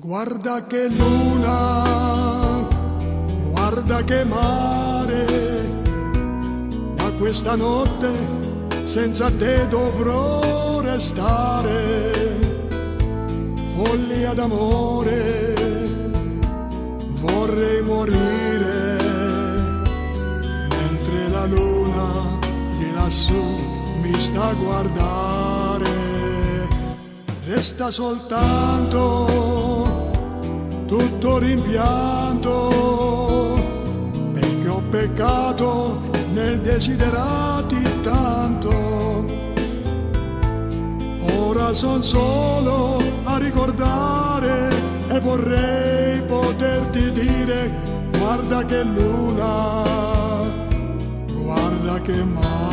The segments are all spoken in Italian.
Guarda che luna, guarda che mare, da questa notte senza te dovrò restare. Follia d'amore, vorrei morire, mentre la luna di lassù mi sta a guardare. Resta soltanto tutto rimpianto, perché ho peccato nel desiderarti tanto. Ora son solo a ricordare e vorrei poterti dire: guarda che luna, guarda che mare.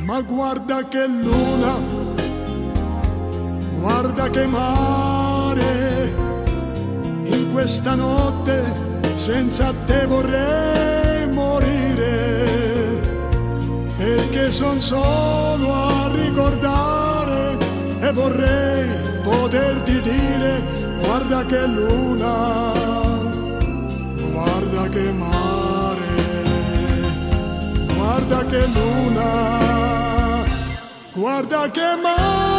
Ma guarda che luna, guarda che mare, in questa notte senza te vorrei morire, perché son solo a ricordare e vorrei poterti dire: guarda che luna, guarda che mare, guarda che luna, guarda che mare.